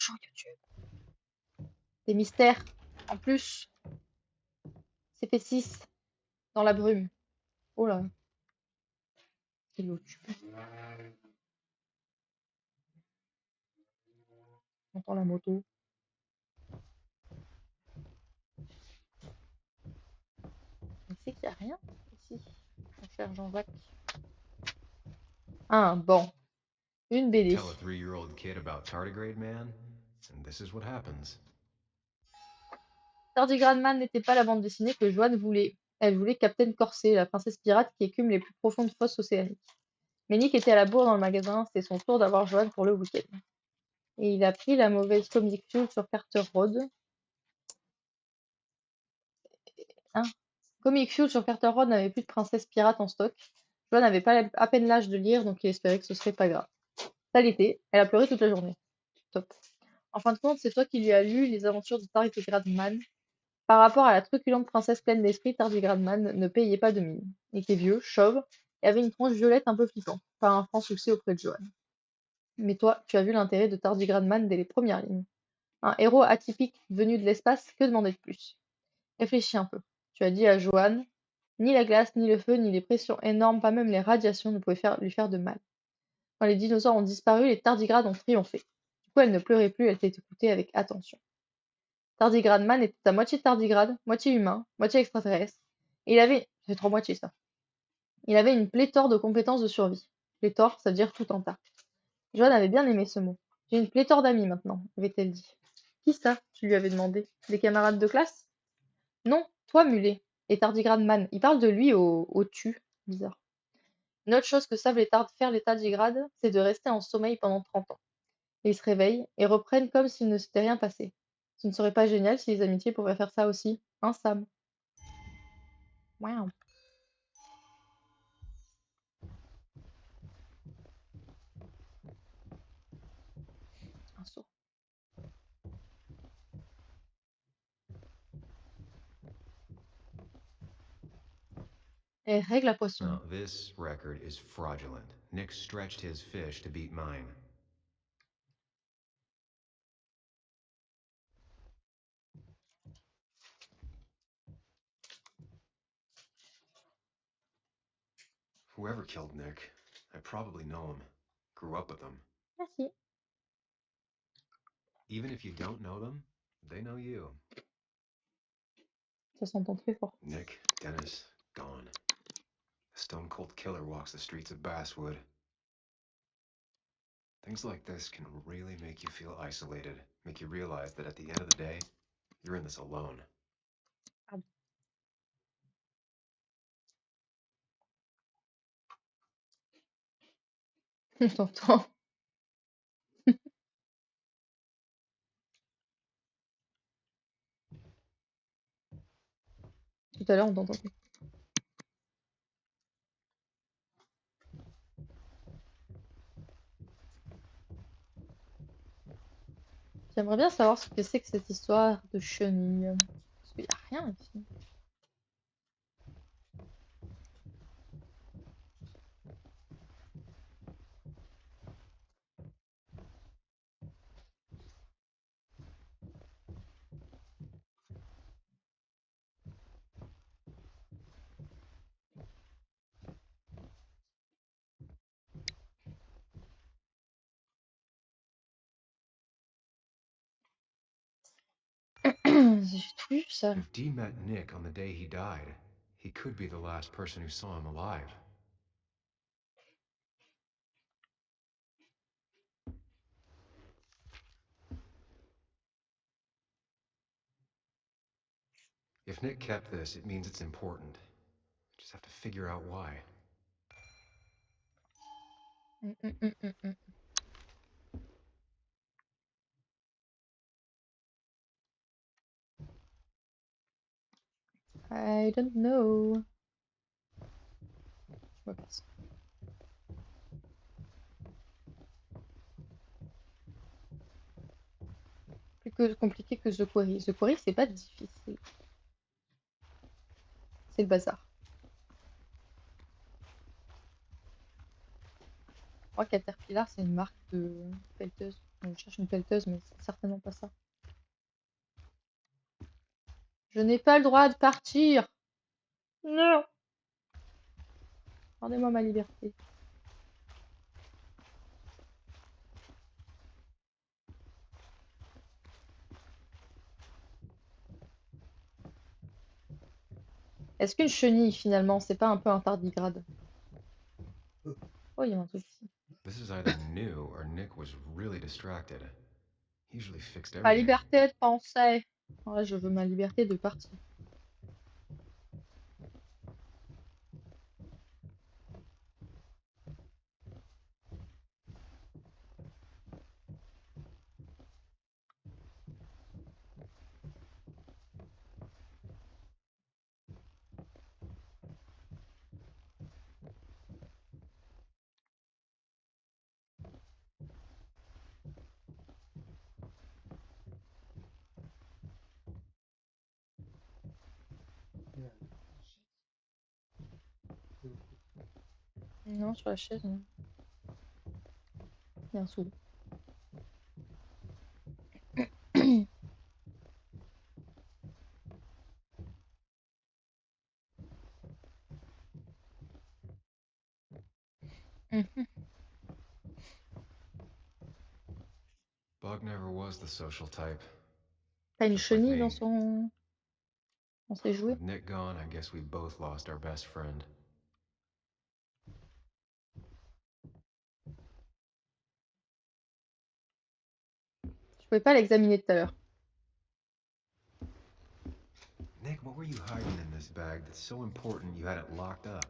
sur YouTube. Des mystères. En plus, c'est fait 6 dans la brume. Oh là. C'est YouTube. On entend la moto. On sait qu'il n'y a rien ici. Mon cher Jean-Jacques. Ah, bon. Une BD. Tell a 3-year-old kid about tardigrade man, and this is what happens. Tardigrade Man n'était pas la bande dessinée que Joanne voulait. Elle voulait Captain Corset, la princesse pirate qui écume les plus profondes fosses océaniques. Mais Nick était à la bourre dans le magasin, c'était son tour d'avoir Joanne pour le week-end. Et il a pris la mauvaise Comic Fuel sur Carter Road. Hein, Comic Fuel sur Carter Road n'avait plus de princesse pirate en stock. Joanne n'avait pas à peine l'âge de lire, donc il espérait que ce serait pas grave. Ça l'était, elle a pleuré toute la journée. Top. En fin de compte, c'est toi qui lui as lu les aventures de Tardigrade Man. Par rapport à la truculente princesse pleine d'esprit, Tardigrade Man ne payait pas de mine. Il était vieux, chauve, et avait une tronche violette un peu flippante. Pas un franc succès auprès de Joanne. Mais toi, tu as vu l'intérêt de Tardigrade Man dès les premières lignes. Un héros atypique venu de l'espace, que demander de plus? Réfléchis un peu. Tu as dit à Joanne, ni la glace, ni le feu, ni les pressions énormes, pas même les radiations ne pouvaient lui faire de mal. Quand les dinosaures ont disparu, les tardigrades ont triomphé. Du coup, elle ne pleurait plus, elle t'écoutait avec attention. Tardigrade Man était à moitié tardigrade, moitié humain, moitié extraterrestre. Et il avait... C'est trois moitiés ça. Il avait une pléthore de compétences de survie. Pléthore, ça veut dire tout en tas. Joanne avait bien aimé ce mot. J'ai une pléthore d'amis maintenant, avait-elle dit. Qui ça? Tu lui avais demandé. Des camarades de classe? Non, toi, mulet. Et Tardigrade Man. Il parle de lui au tu. Bizarre. Une autre chose que savent faire les tardigrades, c'est de rester en sommeil pendant 30 ans. Et ils se réveillent et reprennent comme s'il ne s'était rien passé. Ce ne serait pas génial si les amitiés pouvaient faire ça aussi, hein, Sam? Waouh. Un saut. Et règle à poisson. Now, this record is fraudulent. Nick stretched his fish to beat mine. Whoever killed Nick, I probably know him. Grew up with him. Merci. Even if you don't know them, they know you. Ça s'entend très fort. Nick, Dennis, gone. A stone-cold killer walks the streets of Basswood. Things like this can really make you feel isolated, make you realize that at the end of the day, you're in this alone. On t'entend. Tout à l'heure, on t'entend. J'aimerais bien savoir ce que c'est que cette histoire de chenille. Parce qu'il n'y a rien ici. J'ai tout lu ça. If Dee met Nick on the day he died, he could be the last person who saw him alive. If Nick kept this, it means it's important. Just have to figure out why. I don't know. Je me passe. Plus compliqué que The Quarry. The Quarry, c'est pas difficile. C'est le bazar. Je crois que Caterpillar, c'est une marque de pelleteuse. Je cherche une pelleteuse, mais c'est certainement pas ça. Je n'ai pas le droit de partir. Non. Rendez-moi ma liberté. Est-ce qu'une chenille, finalement, c'est pas un peu un tardigrade? Oh, il y a un truc ici. This is either new or Nick was really distracted. He usually fixed Ma everything. liberté de penser. Ouais, je veux ma liberté de partir. Non, sur la chaise, non. Il y a un sou. Mhm. Bug never was the social type. T'as une Just like chenille me. dans ses jouets? With Nick gone, I guess we both lost our best friend. Je pouvais pas l'examiner tout à l'heure. Nick, what were you hiding in this bag that's so important you had it locked up?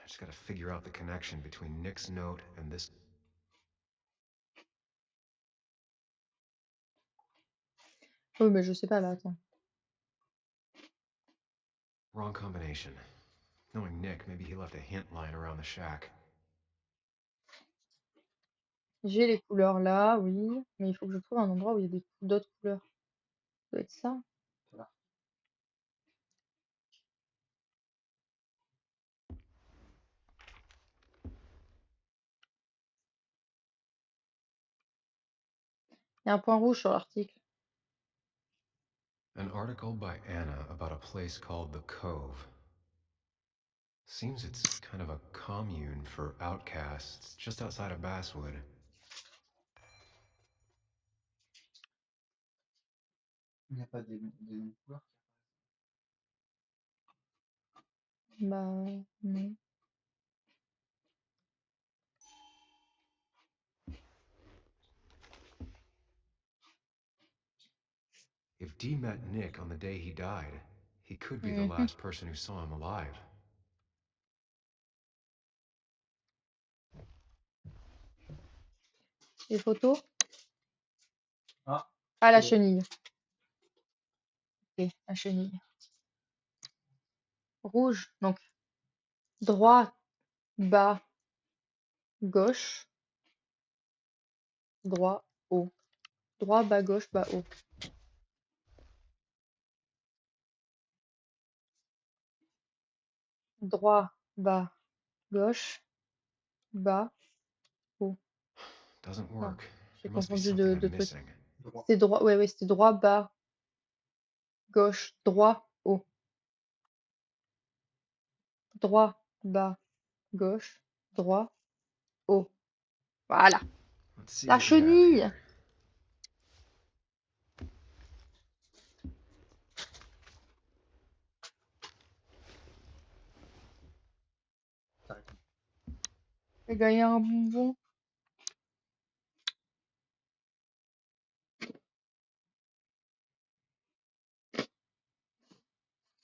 I just gotta figure out the connection between Nick's note and this. Oui, mais je sais pas là, attends. Wrong combination. Knowing Nick, maybe he left a hint lying around the shack. J'ai les couleurs là, oui. Mais il faut que je trouve un endroit où il y a d'autres couleurs. Ça doit être ça. Il y a un point rouge sur l'article. An article by Anna about a place called the Cove. Seems it's kind of a commune for outcasts just outside of Basswood. Il n'y a pas des couleurs. Bah, non. If Dee met Nick on the day he died, he could be the Mhm. last person who saw him alive. Les photos? Ah, Ah, la ouais. chenille. Ok, la chenille. Rouge, donc droit, bas, gauche, droit, haut. Droit, bas, gauche, bas, haut. Droit, bas, gauche, bas, haut. Doesn't Non, work. j'ai There must be confondu something de I'm trucs. missing. Droit. C'était droit, ouais, c'était droit, bas, gauche, droit, haut. Droit, bas, gauche, droit, haut. Voilà. Let's see La what we have chenille. here. T'arrêtes. J'ai gagné un bonbon.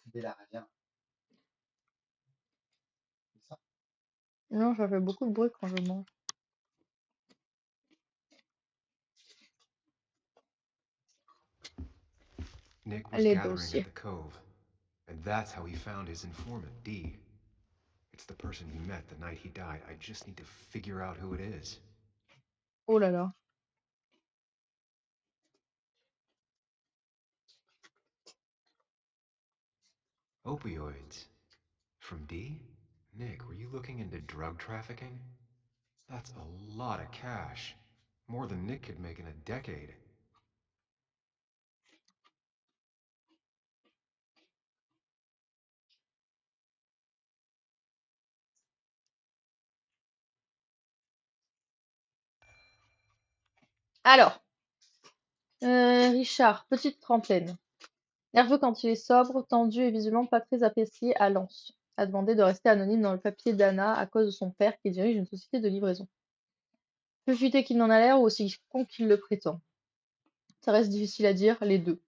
Dès la rivière. C'est ça. Non, ça fait beaucoup de bruit quand je mange. Nick was Les gathering at dossiers. the Cove, and that's how he found his informant, Dee. It's the person he met the night he died. I just need to figure out who it is. Oh là là. Opioids. From Dee? Nick, were you looking into drug trafficking? That's a lot of cash. More than Nick could make in a decade. Alors, Richard, petite trentaine. Nerveux quand il est sobre, tendu et visuellement pas très apprécié à Lens. A demandé de rester anonyme dans le papier d'Anna à cause de son père qui dirige une société de livraison. Plus futé qu'il n'en a l'air ou aussi con qu'il le prétend. Ça reste difficile à dire, les deux.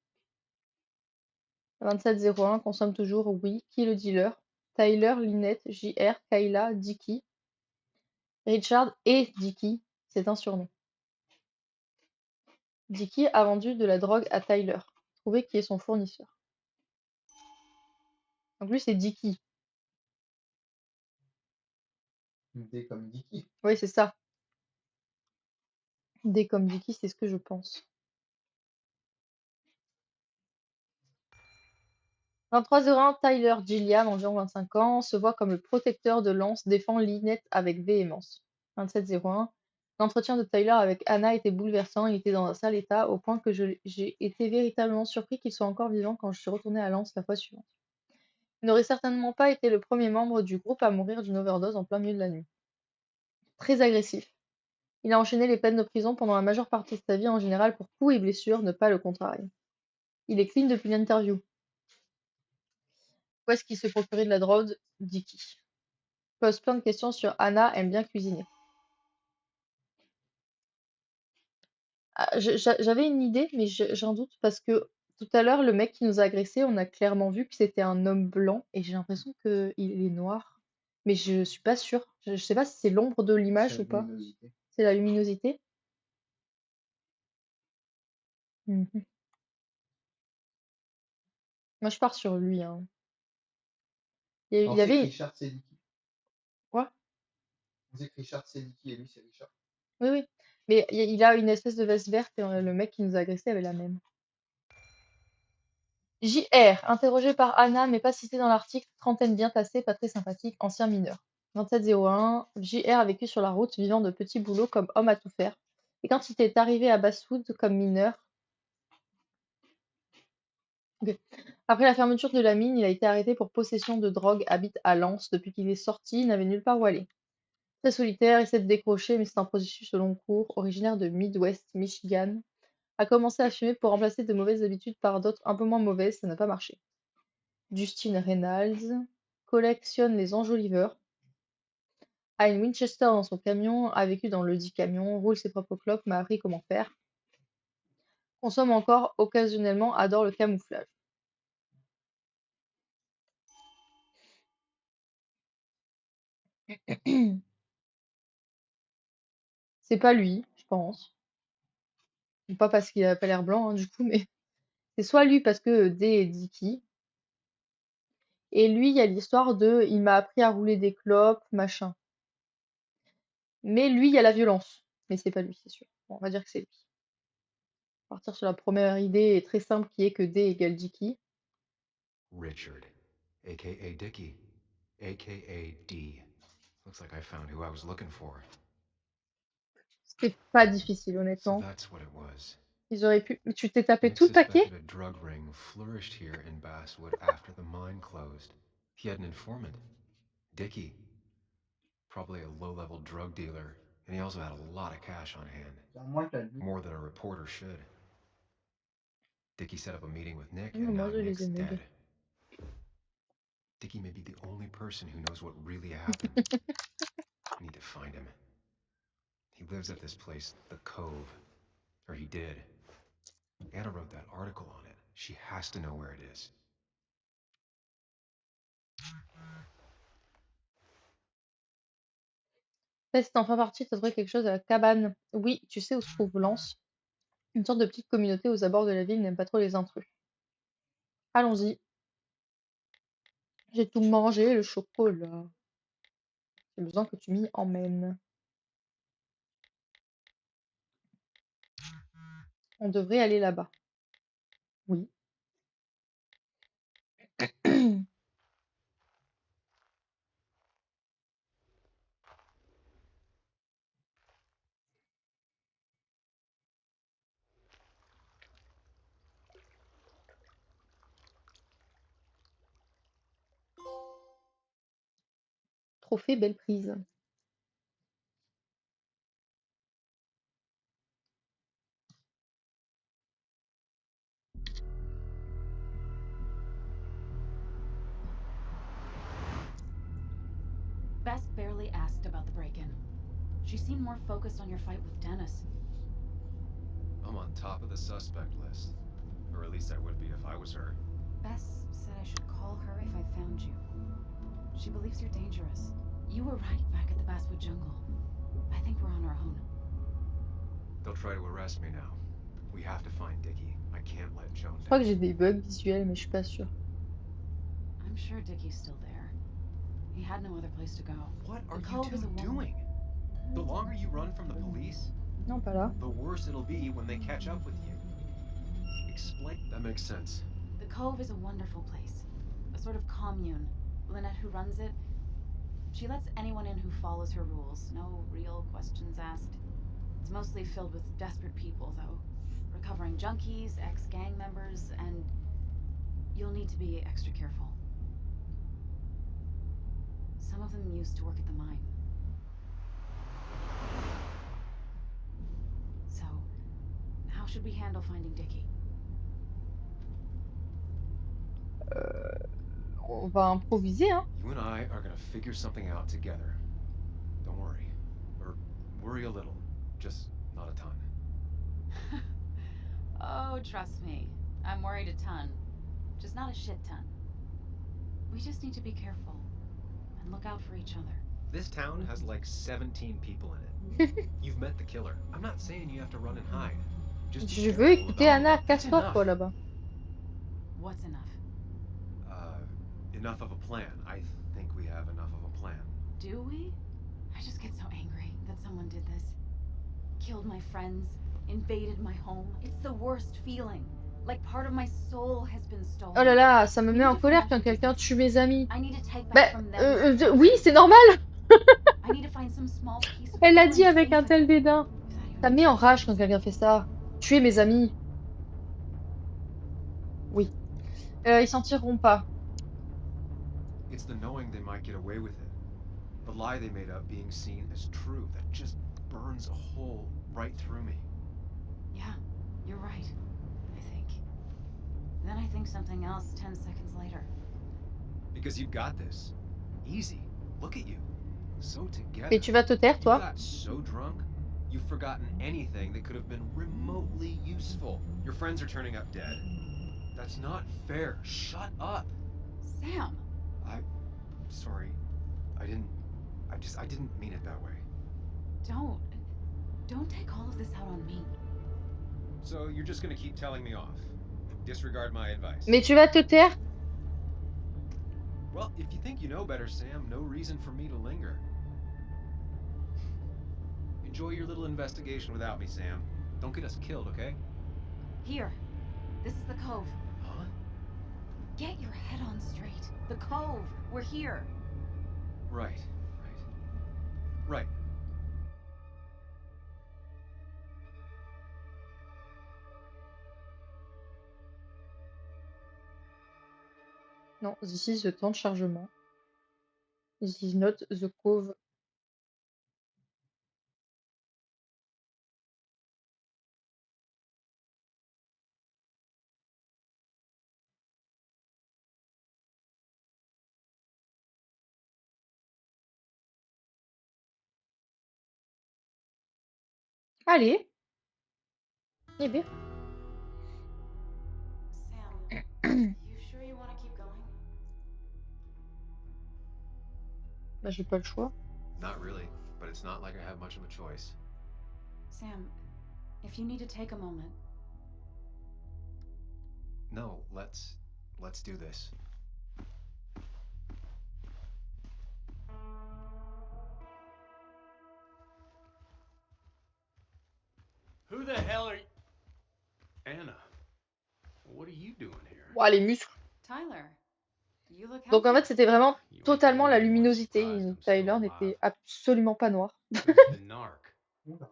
2701, consomme toujours, oui. Qui est le dealer? Tyler, Lynette, JR, Kayla, Dicky. Richard et Dicky, c'est un surnom. Dicky a vendu de la drogue à Tyler. Trouvez qui est son fournisseur. Donc lui, c'est Dicky. D comme Dicky. Oui, c'est ça. D comme Dicky, c'est ce que je pense. 2301, Tyler Gilliam, environ 25 ans, se voit comme le protecteur de Lance, défend Lynette avec véhémence. 2701, l'entretien de Tyler avec Anna était bouleversant, il était dans un sale état, au point que j'ai été véritablement surpris qu'il soit encore vivant quand je suis retourné à Lens la fois suivante. Il n'aurait certainement pas été le premier membre du groupe à mourir d'une overdose en plein milieu de la nuit. Très agressif. Il a enchaîné les peines de prison pendant la majeure partie de sa vie en général pour coups et blessures, ne pas le contrarier. Il est clean depuis l'interview. Où est-ce qu'il se procurait de la drogue? Dicky. Pose plein de questions sur Anna, aime bien cuisiner. Ah, j'avais une idée, mais j'en doute parce que tout à l'heure, le mec qui nous a agressés, on a clairement vu que c'était un homme blanc et j'ai l'impression qu'il est noir. Mais je suis pas sûre. Je sais pas si c'est l'ombre de C'est l'image la ou pas. luminosité. C'est la luminosité. Mhm. Moi, je pars sur lui, hein. On Il sait que avait. Richard c'est Dicky. Quoi? On sait que Richard c'est Dicky et lui c'est Richard. Oui, oui. Mais il a une espèce de veste verte et le mec qui nous a agressés avait la même. JR, interrogé par Anna, mais pas cité dans l'article, trentaine bien tassée, pas très sympathique, ancien mineur. 2701, JR a vécu sur la route, vivant de petits boulots comme homme à tout faire. Et quand il est arrivé à Basswood comme mineur, ok. Après la fermeture de la mine, il a été arrêté pour possession de drogue, habite à Lens. Depuis qu'il est sorti, il n'avait nulle part où aller. Très solitaire, essaie de décrocher, mais c'est un processus au long cours, originaire de Midwest, Michigan. A commencé à fumer pour remplacer de mauvaises habitudes par d'autres un peu moins mauvaises, ça n'a pas marché. Justine Reynolds collectionne les enjoliveurs, a une Winchester dans son camion, a vécu dans le dit camion, roule ses propres clopes, m'a appris comment faire, consomme encore occasionnellement, adore le camouflage. C'est pas lui, je pense. Pas parce qu'il a pas l'air blanc, hein, du coup, mais c'est soit lui parce que D est Dicky, et lui, il y a l'histoire de il m'a appris à rouler des clopes, machin. Mais lui, il y a la violence. Mais c'est pas lui, c'est sûr. Bon, on va dire que c'est lui. Partir sur la première idée très simple qui est que D égale Dicky. Richard, aka Dickie, aka D. Looks like I found who I was looking for. C'était pas difficile, So honnêtement. that's what it was. Ils auraient pu. Tu t'es tapé Nick tout le paquet? suspected a drug ring flourished here in Basswood after the mine closed. He had an informant, Dickie. Probably a low-level drug dealer, and he also had a lot of cash on hand. C'est moins que lui. More than a reporter should. Dickie set up a meeting with Nick, Non, and moi, now je les Nick's ai dead. mugs. Dickie may be the only person who knows what really happened. I need to find him. He lives at this place, the Cove. Or he did. Anna wrote that article on it. She has to know where it is. Test enfin parti, t'as trouvé quelque chose à la cabane. Oui, tu sais où se trouve Lens. Une sorte de petite communauté aux abords de la ville n'aime pas trop les intrus. Allons-y. J'ai tout mangé, le chocolat. J'ai besoin que tu m'y emmènes. On devrait aller là-bas. Oui. Trophée belle prise. Bess barely asked about the break-in. She seemed more focused on your fight with Dennis. I'm on top of the suspect list. Or at least I would be if I was her. Bess said I should call her if I found you. She believes you're dangerous. You were right back at the Basswood Jungle. I think we're on our own. They'll try to arrest me now. We have to find Dickie. I can't let Joan Je crois que down. j'ai des bugs visuels, mais je suis pas sûre. I'm sure Dickie's still there. He had no other place to go. What are The you Cove is two a doing? The longer you run from the police, Non, pas là. the worse it'll be when they catch up with you. Explain. That makes sense. The Cove is a wonderful place. A sort of commune. Lynette, who runs it, she lets anyone in who follows her rules. No real questions asked. It's mostly filled with desperate people, though. Recovering junkies, ex-gang members, and you'll need to be extra careful. Some of them used to work at the mine. So, how should we handle finding Dickie? On va improviser, hein. You and I are gonna figure something out together. Don't worry. Or worry a little. Just not a ton. Oh, trust me. I'm worried a ton. Just not a shit ton. We just need to be careful and look out for each other. This town has like 17 people in it. You've met the killer. I'm not saying you have to run and hide. Just be Je veux careful écouter about Anna. That's Casse-toi, enough. toi, là-bas. What's enough? Enough of a plan. I think we have enough of a plan. Do we? I just get so angry that someone did this. Killed my friends, invaded my home. It's the worst feeling. Like part of my soul has been stolen. Oh là là, ça me We met need en to colère find quand out who did quelqu'un this. tue mes amis. I need to take Bah, back from them. oui, c'est normal. I need to find some small piece of Elle l'a her dit and avec save un it. tel dédain. Is that your Ça me met en nature, rage sis? quand quelqu'un fait ça. Tuer mes amis. Oui. Ils s'en tireront pas. It's the knowing they might get away with it. The lie they made up being seen as true that just burns a hole right through me. Yeah, you're right. I think. Then I think something else 10 seconds later. Because you've got this. Easy. Look at you. So together. Et tu vas te taire, You toi? got so drunk, you've forgotten anything that could have been remotely useful. Your friends are turning up dead. That's not fair. Shut up. Sam! Sorry. I didn't mean it that way. Don't take all of this out on me. So you're just gonna keep telling me off. Disregard my advice. Mais tu vas te taire? Well, if you think you know better, Sam, no reason for me to linger. Enjoy your little investigation without me, Sam. Don't get us killed, okay? Here. This is the Cove. Huh? Get your head on straight. The Cove. We're here. Right. Right. Non, this is the temps de chargement. This is not the cove. Allez. Eh bien. Sam, you sure you want to keep going? Bah, j'ai pas le choix. Not really, but it's not like I have much of a choice. Sam, if you need to take a moment. No, let's do this. Who the hell are you? Anna, what are you doing here? Ouah, les muscles. Tyler, you look Donc en healthy. fait, c'était vraiment You ain't the totalement la only one luminosité. surprised I'm still Tyler alive. n'était absolument pas noir. Who's the narc? Oula.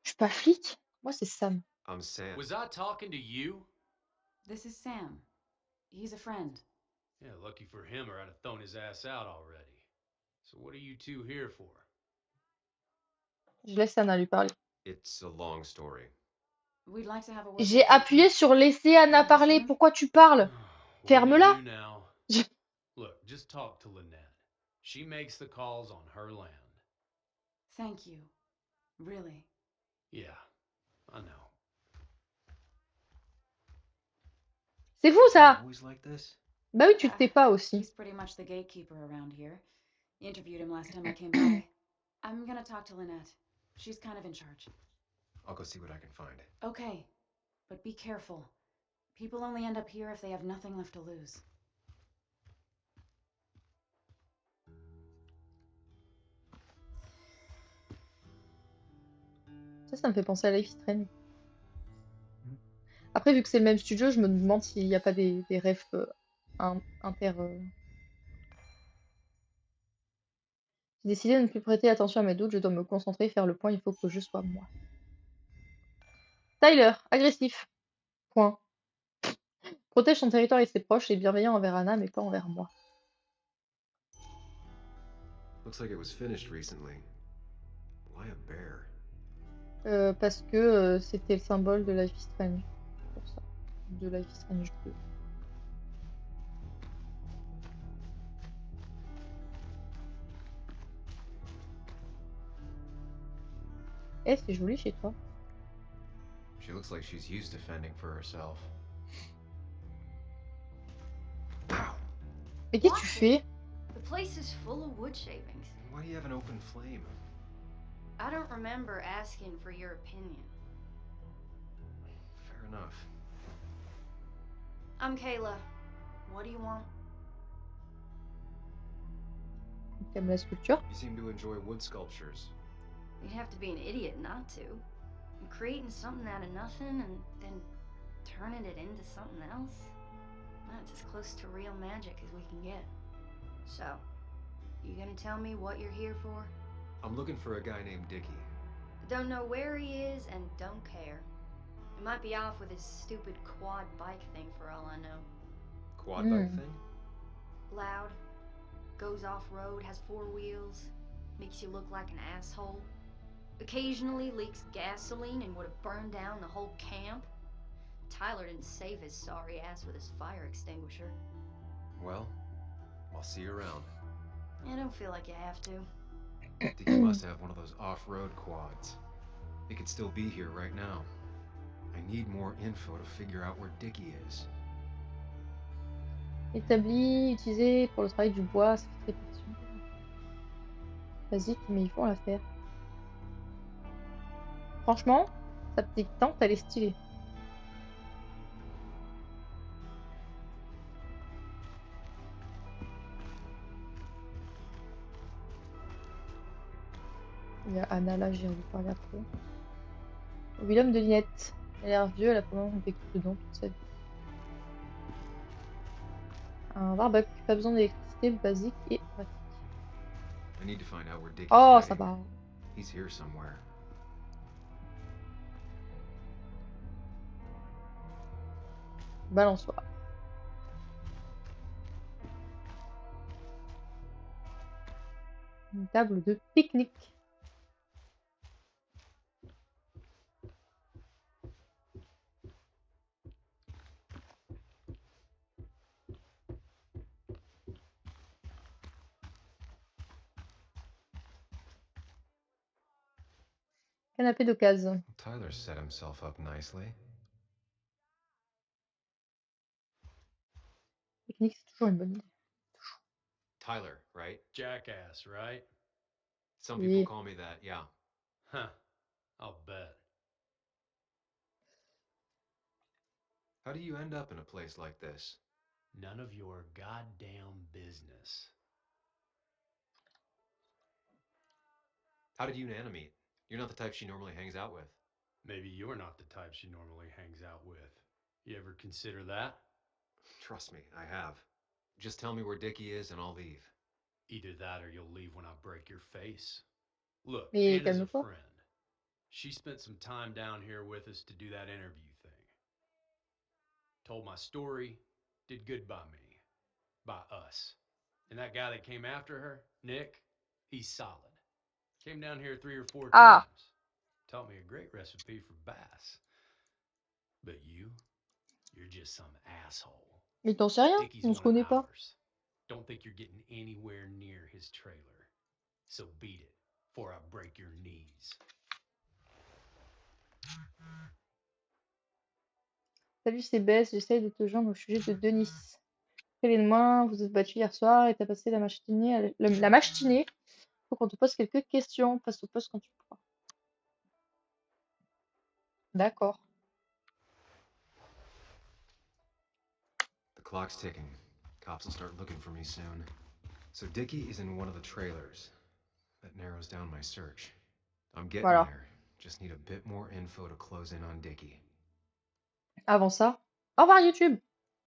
Je suis pas flic. Moi, c'est Sam. I'm Sam. Was I talking to you? This is Sam. He's a friend. Yeah, lucky for him, or I'd have thrown his ass out already. So what are you two here for? Je laisse Anna lui parler. It's a long story. We'd like to have a word J'ai with appuyé Dickie. sur laisser Anna parler. Pourquoi tu parles? What do Ferme-la. we do now? Look, just talk to Lynette. She makes the calls on her land. Thank you. Really. Yeah, I know. C'est fou ça. Always like this? Bah oui, tu te tais pas aussi. He's pretty much the gatekeeper around here. Interviewed him last time I came by. I'm gonna talk to Lynette. She's kind of in charge. I'll go see what I can find. Okay, but be careful. People only end up here if they have nothing left to lose. Ça me fait penser à Life is Strange. Après, vu que c'est le même studio, je me demande s'il n'y a pas des refs inter. J'ai décidé de ne plus prêter attention à mes doutes, je dois me concentrer, faire le point, il faut que je sois moi. Tyler, agressif. Point. Protège son territoire et ses proches et bienveillant envers Anna, mais pas envers moi. Looks like it was finished recently. Why a bear? Parce que c'était le symbole de Life is Strange. Pour ça. De Life is Strange 2. Eh, c'est joli chez toi. She looks like she's used to fending for herself. Ow! Mais qu'est-ce que tu fais? The place is full of wood shavings. Why do you have an open flame? I don't remember asking for your opinion. Fair enough. I'm Kayla. What do you want? T'aimes la sculpture? You seem to enjoy wood sculptures. You'd have to be an idiot not to. And creating something out of nothing and then turning it into something else? That's as close to real magic as we can get. So, you gonna tell me what you're here for? I'm looking for a guy named Dickie. Don't know where he is and don't care. He might be off with his stupid quad bike thing for all I know. Quad bike thing? Loud, goes off-road, has 4 wheels, makes you look like an asshole. Occasionally leaks gasoline and would have burned down the whole camp. Tyler didn't save his sorry ass with his fire extinguisher. Well, I'll see you around. I don't feel like you have to. Dickie must have one of those off-road quads. He could still be here right now. I need more info to figure out where Dickie is. Établi, utilisé pour le travail du bois, ça fait très pression. Basique, mais ils font l'affaire. Franchement, sa petite tente, elle est stylée. Il y a Anna là, j'irai lui parler après. Willem de Linette. Elle a l'air vieux, elle a probablement vécu dedans toute sa vie. Un barbecue, pas besoin d'électricité, basique et pratique. I need to find out where Dickie's Oh, ça hiding. va. He's here somewhere. Balançoire. Une table de pique-nique. Canapé d'occasion. Tyler set himself up nicely. Pique-nique, c'est toujours une bonne idée. Tyler, right? Jackass, right? Some Yeah. people call me that, yeah. Huh. I'll bet. How do you end up in a place like this? None of your goddamn business. How did you and Anna meet? You're not the type she normally hangs out with. Maybe you're not the type she normally hangs out with. You ever consider that? Trust me, I have. Just tell me where Dickie is and I'll leave. Either that or you'll leave when I break your face. Look, Mais Anna's a calme-toi. friend. She spent some time down here with us to do that interview thing. Told my story, did good by me. by us. And that guy that came after her, Nick, he's solid. Came down here 3 or 4 Ah, times. Taught me a great recipe for bass. But you're just some asshole. mais t'en sais rien, Dickie's on se one of connaît pas. ours. Don't think you're getting anywhere near his trailer. So beat it, before I break your knees. Salut, c'est Bess, j'essaye de te joindre au sujet de Denis. Quel est le moins, vous êtes battu hier soir et t'as passé la matinée. La matinée, faut qu'on te pose quelques questions. Passe au poste quand tu pourras. D'accord. The clock's ticking. Cops will start looking for me soon. So Dickie is in one of the trailers. That narrows down my search. I'm getting Voilà. there. Just need a bit more info to close in on Dickie. Avant ça, au revoir YouTube!